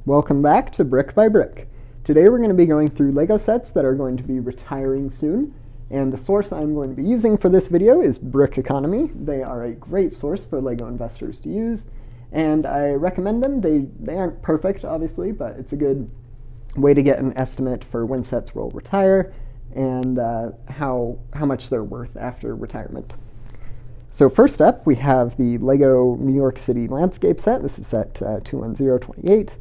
Welcome back to Brick by Brick. Today we're going to be going through LEGO sets that are going to be retiring soon, and the source I'm going to be using for this video is Brick Economy. They are a great source for LEGO investors to use, and I recommend them. They aren't perfect, obviously, but it's a good way to get an estimate for when sets will retire and how much they're worth after retirement. So first up, we have the LEGO New York City landscape set. This is set 21028.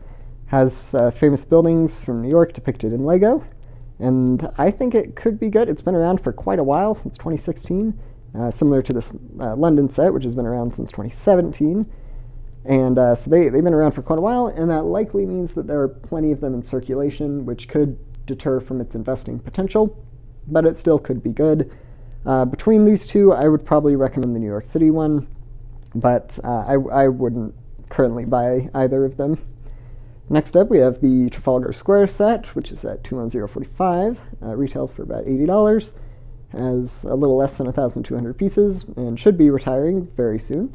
Has famous buildings from New York depicted in LEGO, and I think it could be good. It's been around for quite a while, since 2016, similar to this London set, which has been around since 2017. And so they've been around for quite a while, and that likely means that there are plenty of them in circulation, which could deter from its investing potential, but it still could be good. Between these two, I would probably recommend the New York City one, but I wouldn't currently buy either of them. Next up, we have the Trafalgar Square set, which is at 21045. Retails for about $80. Has a little less than 1,200 pieces and should be retiring very soon.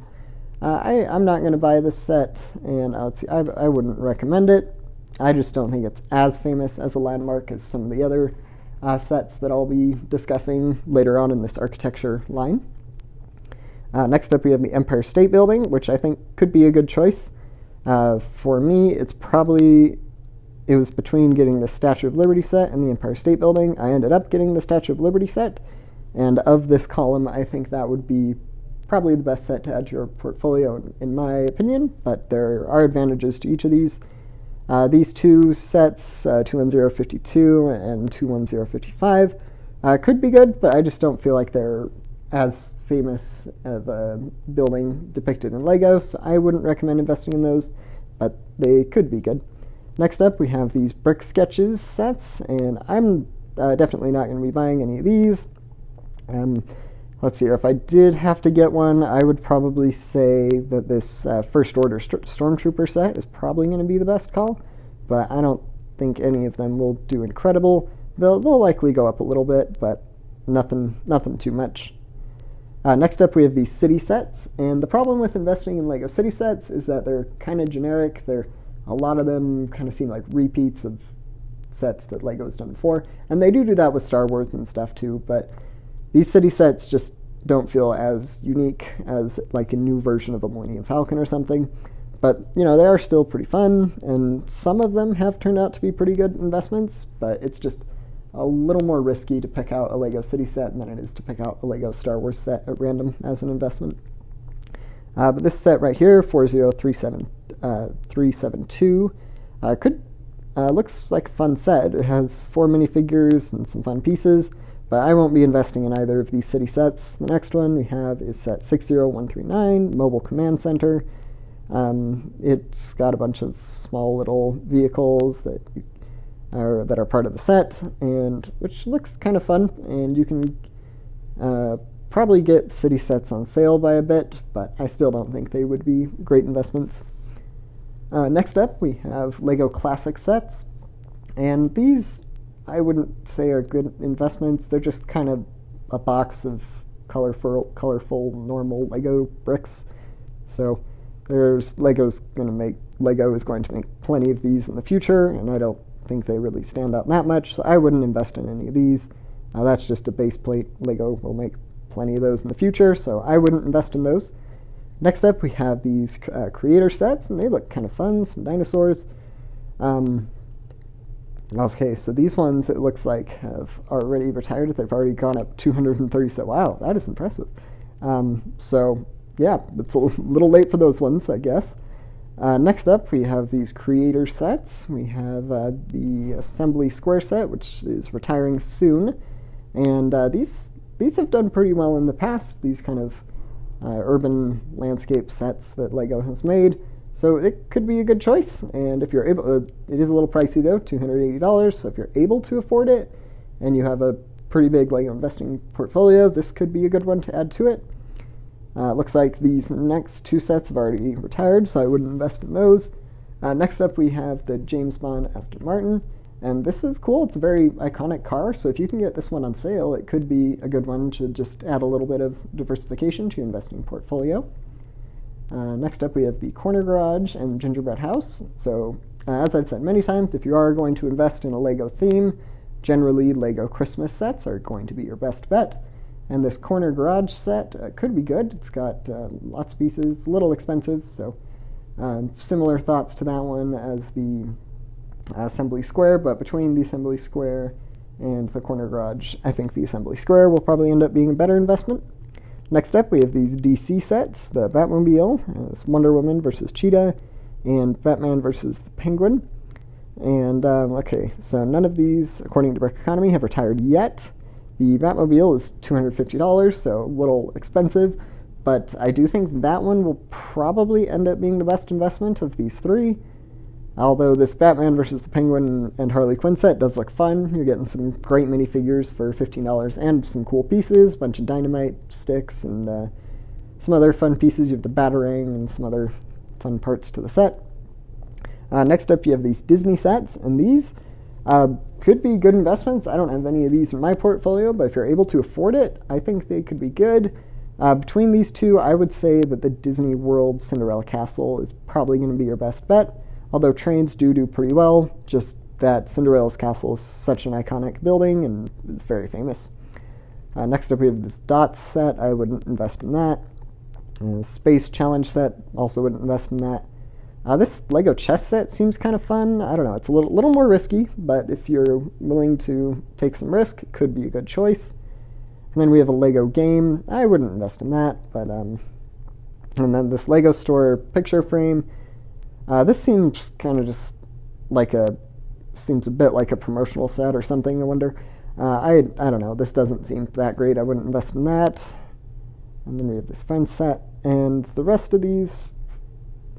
I'm not going to buy this set, and I wouldn't recommend it. I just don't think it's as famous as a landmark as some of the other sets that I'll be discussing later on in this architecture line. Next up, we have the Empire State Building, which I think could be a good choice. For me, it was between getting the Statue of Liberty set and the Empire State Building. I ended up getting the Statue of Liberty set, and of this column, I think that would be probably the best set to add to your portfolio, in my opinion, but there are advantages to each of these. These two sets, 21052 and 21055, could be good, but I just don't feel like they're as famous of a building depicted in LEGO, so I wouldn't recommend investing in those, but they could be good. Next up, we have these Brick Sketches sets, and I'm definitely not going to be buying any of these. Let's see, if I did have to get one, I would probably say that this First Order Stormtrooper set is probably going to be the best call, but I don't think any of them will do incredible. They'll likely go up a little bit, but nothing too much. Next up, we have these city sets, and the problem with investing in LEGO city sets is that they're kind of generic. A lot of them kind of seem like repeats of sets that LEGO has done before, and they do that with Star Wars and stuff too, but these city sets just don't feel as unique as like a new version of a Millennium Falcon or something. But, they are still pretty fun, and some of them have turned out to be pretty good investments, but it's just a little more risky to pick out a LEGO City set than it is to pick out a LEGO Star Wars set at random as an investment. But this set right here, 40372, looks like a fun set. It has 4 minifigures and some fun pieces, but I won't be investing in either of these city sets. The next one we have is set 60139, Mobile Command Center. It's got a bunch of small little vehicles that are part of the set, and which looks kind of fun, and you can probably get city sets on sale by a bit, but I still don't think they would be great investments. Next up, we have LEGO Classic sets, and these I wouldn't say are good investments. They're just kind of a box of colorful normal LEGO bricks. So Lego is going to make plenty of these in the future, and I don't think they really stand out that much, so I wouldn't invest in any of these. That's just a base plate. LEGO will make plenty of those in the future, so I wouldn't invest in those. Next up, we have these creator sets, and they look kind of fun, some dinosaurs. Okay, so these ones, it looks like, have already retired. They've already gone up 230, so wow, that is impressive. So yeah, it's a little late for those ones, I guess. Next up, we have these creator sets. We have the Assembly Square set, which is retiring soon, and these have done pretty well in the past. These kind of urban landscape sets that LEGO has made, so it could be a good choice. And if you're able, it is a little pricey though, $280. So if you're able to afford it, and you have a pretty big LEGO investing portfolio, this could be a good one to add to it. Looks like these next two sets have already retired, so I wouldn't invest in those. Next up, we have the James Bond Aston Martin, and this is cool. It's a very iconic car, so if you can get this one on sale, it could be a good one to just add a little bit of diversification to your investing portfolio. Next up we have the corner garage and gingerbread house. So as I've said many times, if you are going to invest in a Lego theme, generally Lego Christmas sets are going to be your best bet. And this corner garage set could be good. It's got lots of pieces, a little expensive, so similar thoughts to that one as the assembly square, but between the assembly square and the corner garage, I think the assembly square will probably end up being a better investment. Next up, we have these DC sets, the Batmobile, it's Wonder Woman versus Cheetah, and Batman versus the Penguin. And, okay, so none of these, according to Brick Economy, have retired yet. The Batmobile is $250, so a little expensive, but I do think that one will probably end up being the best investment of these three. Although this Batman versus the Penguin and Harley Quinn set does look fun. You're getting some great minifigures for $15 and some cool pieces, a bunch of dynamite sticks and some other fun pieces. You have the Batarang and some other fun parts to the set. Next up, you have these Disney sets, and these could be good investments. I don't have any of these in my portfolio, but if you're able to afford it, I think they could be good. Between these two, I would say that the Disney World Cinderella Castle is probably going to be your best bet. Although trains do pretty well, just that Cinderella's castle is such an iconic building and it's very famous. Next up we have this Dots set. I wouldn't invest in that. Space Challenge set, also wouldn't invest in that. This Lego chess set seems kind of fun. I don't know, it's a little more risky, but if you're willing to take some risk, it could be a good choice. And then we have a Lego game. I wouldn't invest in that, but and then this Lego Store picture frame. This seems kind of just like seems a bit like a promotional set or something, I wonder. I don't know, this doesn't seem that great. I wouldn't invest in that. And then we have this Friends set, and the rest of these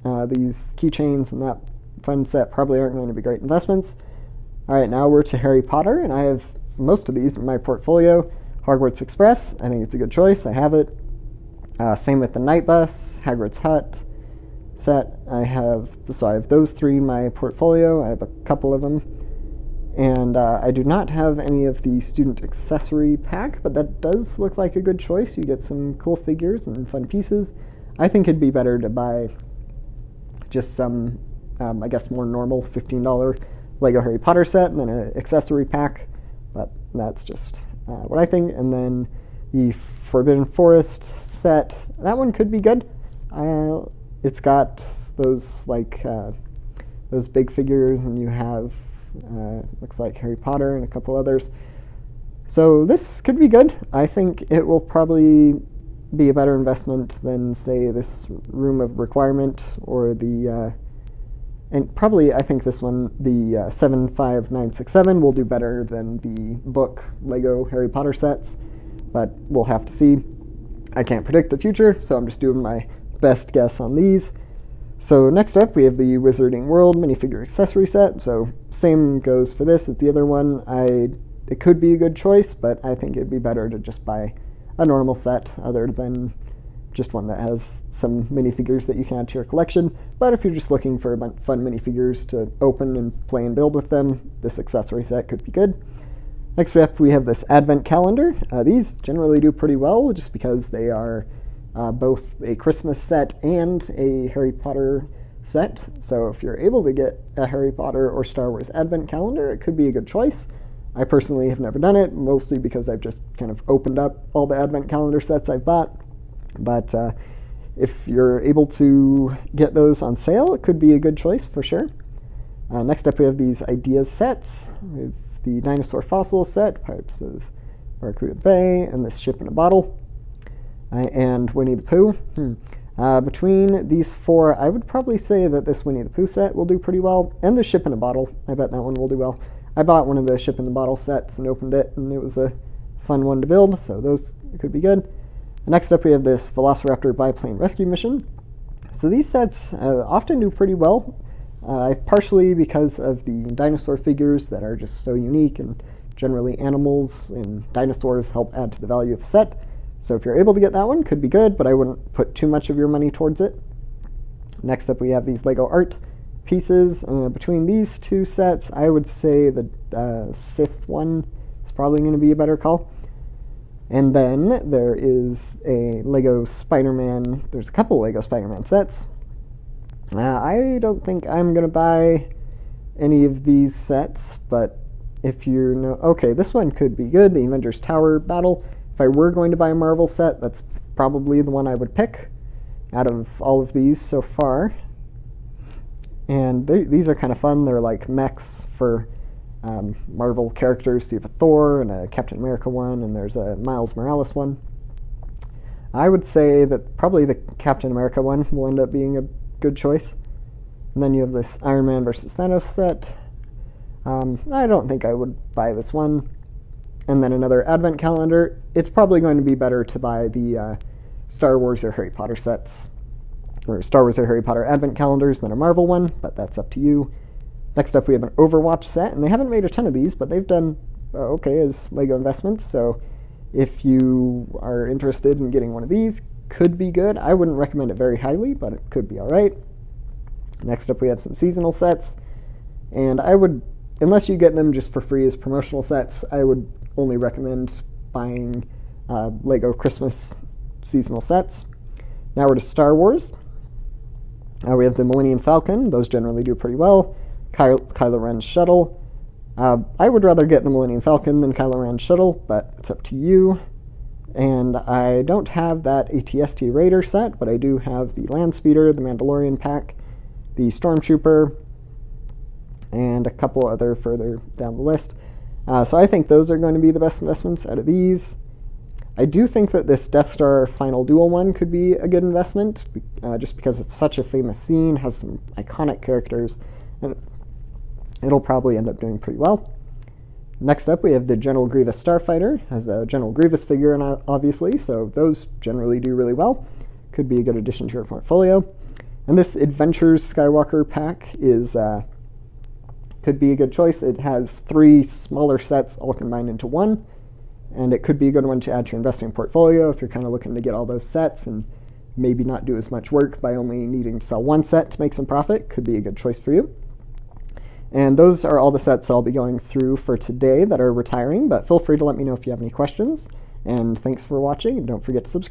keychains and that Friends set probably aren't going to be great investments. Alright, now we're to Harry Potter, and I have most of these in my portfolio. Hogwarts Express, I think it's a good choice, I have it. Same with the Night Bus, Hagrid's Hut set. I have those three in my portfolio. I have a couple of them, and I do not have any of the student accessory pack, but that does look like a good choice. You get some cool figures and fun pieces. I think it'd be better to buy just some I guess more normal $15 Lego Harry Potter set and then an accessory pack, but that's just what I think. And then the Forbidden Forest set, that one could be good. It's got those those big figures, and you have looks like Harry Potter and a couple others. So this could be good. I think it will probably be a better investment than, say, this Room of Requirement or the and probably I think this one, the 75967, will do better than the book Lego Harry Potter sets, but we'll have to see. I can't predict the future, so I'm just doing my best guess on these. So next up we have the Wizarding World minifigure accessory set. So same goes for this as the other one. It could be a good choice, but I think it'd be better to just buy a normal set other than just one that has some minifigures that you can add to your collection. But if you're just looking for fun minifigures to open and play and build with them, this accessory set could be good. Next up we have this Advent calendar. These generally do pretty well just because they are both a Christmas set and a Harry Potter set. So if you're able to get a Harry Potter or Star Wars Advent calendar, it could be a good choice. I personally have never done it, mostly because I've just kind of opened up all the Advent calendar sets I've bought. But if you're able to get those on sale, it could be a good choice for sure. Next up we have these Ideas sets. We have the Dinosaur Fossil set, Pirates of Barracuda Bay, and this Ship in a Bottle. And Winnie the Pooh. Between these four, I would probably say that this Winnie the Pooh set will do pretty well, and the Ship in a Bottle, I bet that one will do well. I bought one of the Ship in the Bottle sets and opened it, and it was a fun one to build, so those could be good. Next up we have this Velociraptor biplane rescue mission. So these sets often do pretty well, partially because of the dinosaur figures that are just so unique, and generally animals and dinosaurs help add to the value of a set. So if you're able to get that one, could be good, but I wouldn't put too much of your money towards it. Next up we have these Lego art pieces. Between these two sets, I would say the Sith one is probably going to be a better call. And then there is a Lego Spider-Man. There's a couple Lego Spider-Man sets. I don't think I'm going to buy any of these sets, but if you know... Okay, this one could be good, the Avengers Tower Battle. If I were going to buy a Marvel set, that's probably the one I would pick out of all of these so far. And these are kind of fun. They're like mechs for Marvel characters. So you have a Thor and a Captain America one, and there's a Miles Morales one. I would say that probably the Captain America one will end up being a good choice. And then you have this Iron Man versus Thanos set. I don't think I would buy this one. And then another Advent calendar. It's probably going to be better to buy the Star Wars or Harry Potter sets, or Star Wars or Harry Potter Advent calendars than a Marvel one, but that's up to you. Next up, we have an Overwatch set, and they haven't made a ton of these, but they've done okay as Lego investments, so if you are interested in getting one of these, could be good. I wouldn't recommend it very highly, but it could be alright. Next up, we have some seasonal sets, and I would, unless you get them just for free as promotional sets, I would only recommend buying Lego Christmas seasonal sets. Now we're to Star Wars. We have the Millennium Falcon. Those generally do pretty well. Kylo Ren's shuttle. I would rather get the Millennium Falcon than Kylo Ren's shuttle, but it's up to you. And I don't have that ATST Raider set, but I do have the Land Speeder, the Mandalorian pack, the Stormtrooper, and a couple other further down the list. So I think those are going to be the best investments out of these. I do think that this Death Star Final Duel one could be a good investment, just because it's such a famous scene, has some iconic characters, and it'll probably end up doing pretty well. Next up, we have the General Grievous Starfighter. Has a General Grievous figure in it, obviously, so those generally do really well. Could be a good addition to your portfolio. And this Adventures Skywalker pack is could be a good choice. It has 3 smaller sets all combined into one, and it could be a good one to add to your investing portfolio if you're kind of looking to get all those sets and maybe not do as much work by only needing to sell one set to make some profit. Could be a good choice for you. And those are all the sets that I'll be going through for today that are retiring, but feel free to let me know if you have any questions. And thanks for watching, and don't forget to subscribe.